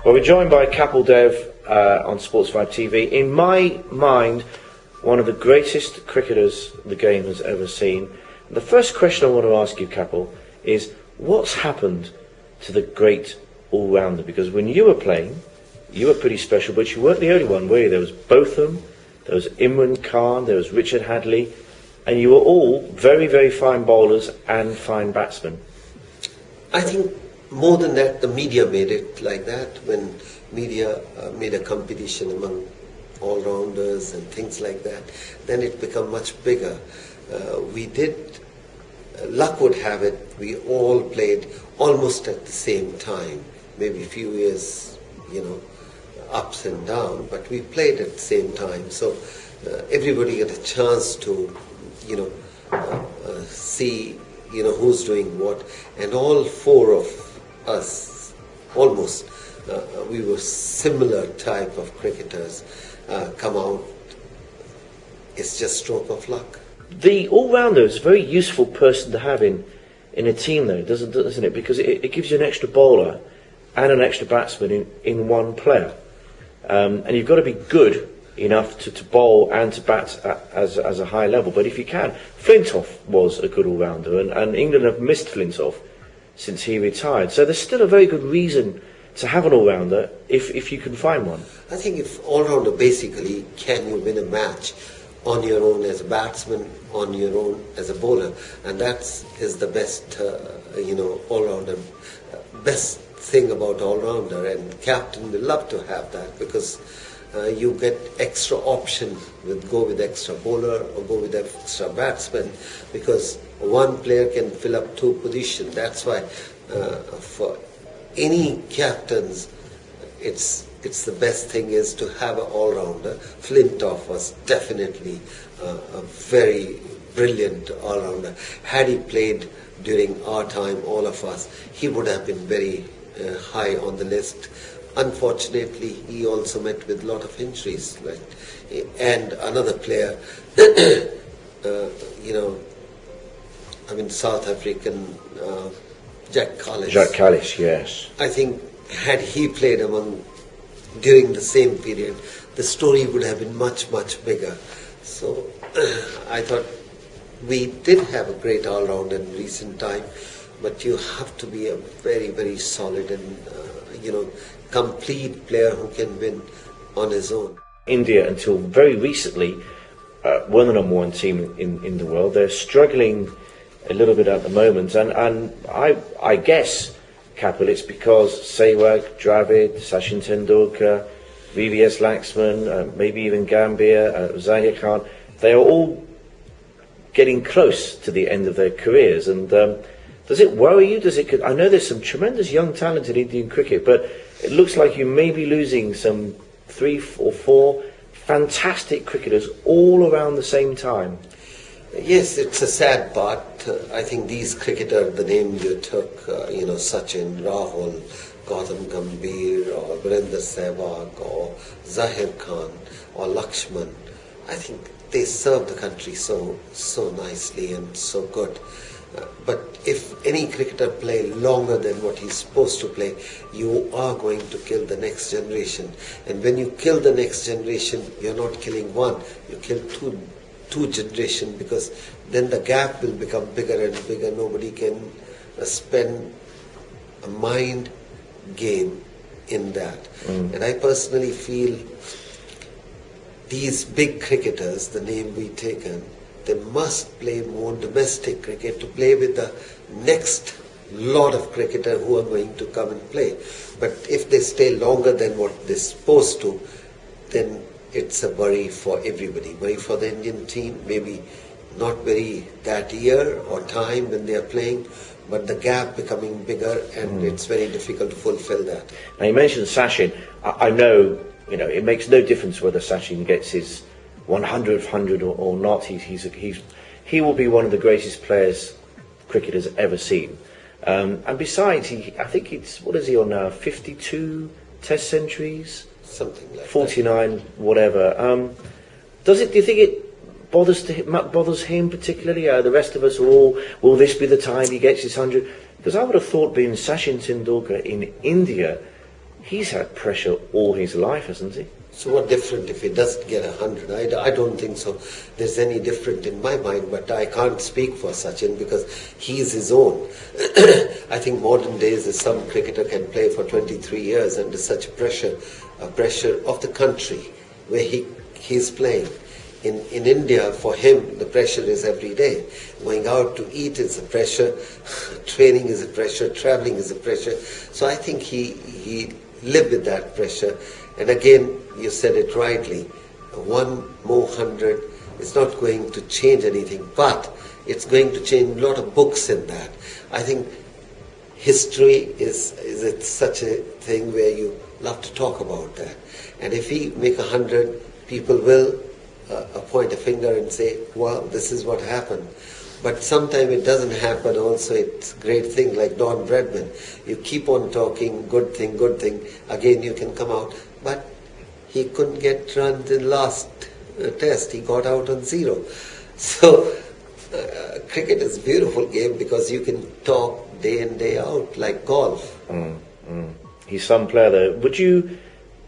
Well, we're joined by Kapil Dev on SportsvibeTV. In my mind, one of the greatest cricketers the game has ever seen. The first question I want to ask you, Kapil, is what's happened to the great all-rounder? Because when you were playing, you were pretty special, but you weren't the only one, were you? There was Botham, there was Imran Khan, there was Richard Hadley, and you were all very, very fine bowlers and fine batsmen. I think more than that, the media made it like that. When media made a competition among all-rounders and things like that, then it became much bigger. Luck would have it, we all played almost at the same time, maybe a few years, ups and downs, but we played at the same time. So everybody got a chance to, see, who's doing what, and all four of us, almost, we were similar type of cricketers, come out. It's just stroke of luck. The all-rounder is a very useful person to have in a team, though, doesn't it? Because it gives you an extra bowler and an extra batsman in one player. And you've got to be good enough to bowl and to bat as a high level. But if you can, Flintoff was a good all-rounder, and England have missed Flintoff since he retired. So there's still a very good reason to have an all-rounder if you can find one. I think if all-rounder, basically, can you win a match on your own as a batsman, on your own as a bowler, and that is the best, all-rounder, best thing about all-rounder, and captain will love to have that, because you get extra option go with extra bowler or go with extra batsman, because one player can fill up two positions. That's why for any captains, it's the best thing is to have an all-rounder. Flintoff was definitely a very brilliant all-rounder. Had he played during our time, all of us, he would have been very high on the list. Unfortunately, he also met with a lot of injuries. Right? And another player, South African, Jack Callis. Jack Callis, yes. I think had he played during the same period, the story would have been much, much bigger. So I thought we did have a great all-round in recent time, but you have to be a very, very solid and complete player who can win on his own. India, until very recently, were the number one team in the world. They're struggling a little bit at the moment, and I guess, Kapil, it's because Sehwag, Dravid, Sachin Tendulkar, VVS Laxman, maybe even Gambhir, Zahir Khan, they are all getting close to the end of their careers. And does it worry you? I know there's some tremendous young talent in Indian cricket, but it looks like you may be losing some 3 or 4 fantastic cricketers all around the same time. Yes, it's a sad part. I think these cricketers, the name you took, Sachin, Rahul, Gautam Gambhir, or Virender Sehwag, or Zahir Khan, or Lakshman, I think they serve the country so nicely and so good. But if any cricketer play longer than what he's supposed to play, you are going to kill the next generation. And when you kill the next generation, you're not killing one, you kill two generations, because then the gap will become bigger and bigger. Nobody can spend a mind game in that. And I personally feel these big cricketers, the name we've taken, they must play more domestic cricket to play with the next lot of cricketers who are going to come and play. But if they stay longer than what they're supposed to, then it's a worry for everybody. Worry for the Indian team, maybe not very that year or time when they are playing, but the gap becoming bigger, and it's very difficult to fulfill that. Now you mentioned Sachin. I know, it makes no difference whether Sachin gets his 100th 100 or not. He will be one of the greatest players cricket has ever seen. And besides, I think what is he on now? 52 Test centuries. Something like 49, that. Whatever. Do you think it bothers him particularly? The rest of us will this be the time he gets his 100? Because I would have thought, being Sachin Tendulkar in India, he's had pressure all his life, hasn't he? So what different if he doesn't get 100? I don't think so. There's any different in my mind, but I can't speak for Sachin because he is his own. I think modern days some cricketer can play for 23 years under such pressure, a pressure of the country where he's playing. In India, for him, the pressure is every day. Going out to eat is a pressure, training is a pressure, traveling is a pressure. So I think he lived with that pressure. And again, you said it rightly, 100 is not going to change anything, but it's going to change a lot of books in that. I think history is such a thing where you love to talk about that. And if we make 100, people will point a finger and say, well, this is what happened. But sometimes it doesn't happen also. It's a great thing like Don Bradman. You keep on talking, good thing, again you can come out. But he couldn't get runs in last test. He got out on 0. So cricket is a beautiful game because you can talk day in, day out like golf. He's some player though. Would you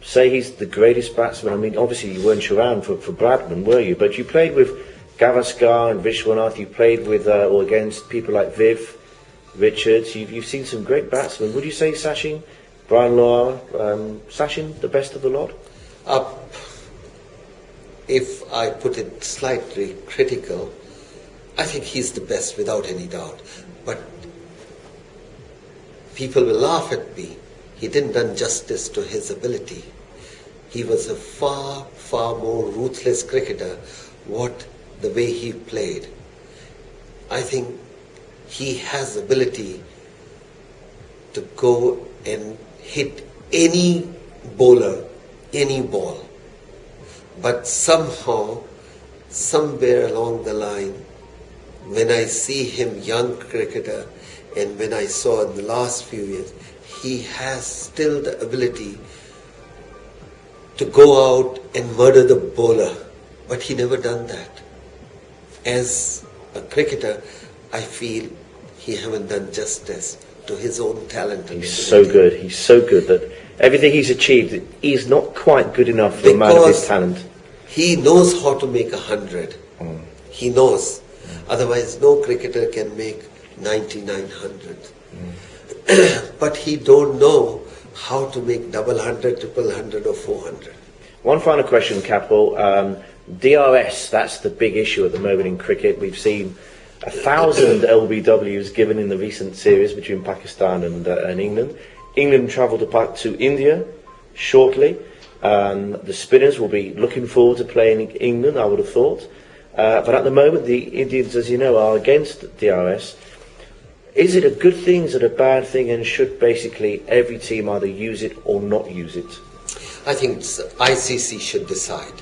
say he's the greatest batsman? I mean, obviously you weren't around for Bradman, were you? But you played with Gavaskar and Vishwanath. You played with or against people like Viv Richards. You've seen some great batsmen. Would you say Sachin, Brian Lara, Sachin, the best of the lot? If I put it slightly critical, I think he's the best without any doubt. But people will laugh at me. He didn't do justice to his ability. He was a far, far more ruthless cricketer, the way he played. I think he has ability to go and hit any bowler, any ball. But somehow, somewhere along the line, when I see him young cricketer and when I saw in the last few years, he has still the ability to go out and murder the bowler. But he never done that. As a cricketer, I feel he haven't done justice to his own talent. He's so good. He's so good that everything he's achieved, he's not quite good enough for a man of his talent. He knows how to make 100. He knows. Otherwise, no cricketer can make 9900. But he don't know how to make double hundred, triple hundred, or 400. One final question, Kapil. DRS, that's the big issue at the moment in cricket. We've seen 1,000 LBWs given in the recent series between Pakistan and England. England travel to India shortly. The spinners will be looking forward to playing England, I would have thought. But at the moment, the Indians, as you know, are against DRS. Is it a good thing? Is it a bad thing? And should basically every team either use it or not use it? I think ICC should decide.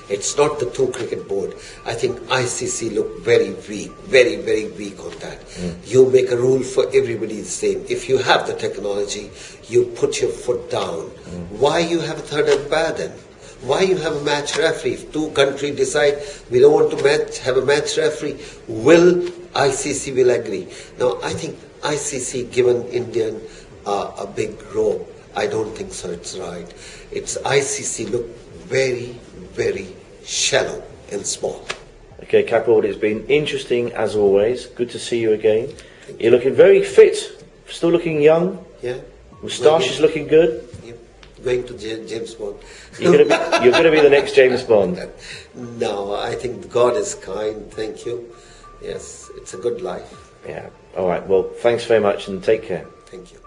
It's not the two cricket board. I think ICC look very weak, very, very weak on that. You make a rule for everybody the same. If you have the technology, you put your foot down. Why you have a third umpire then? Why you have a match referee? If two countries decide we don't want to have a match referee, ICC will agree? Now I think ICC given Indian a big rope. I don't think so. It's right. It's ICC look very, very shallow and small. Okay, Kapil, it's been interesting as always. Good to see you again. You're looking very fit. Still looking young. Yeah. Moustache is looking good. Going to James Bond. You're going to be the next James Bond. No, I think God is kind. Thank you. Yes, it's a good life. Yeah. All right. Well, thanks very much and take care. Thank you.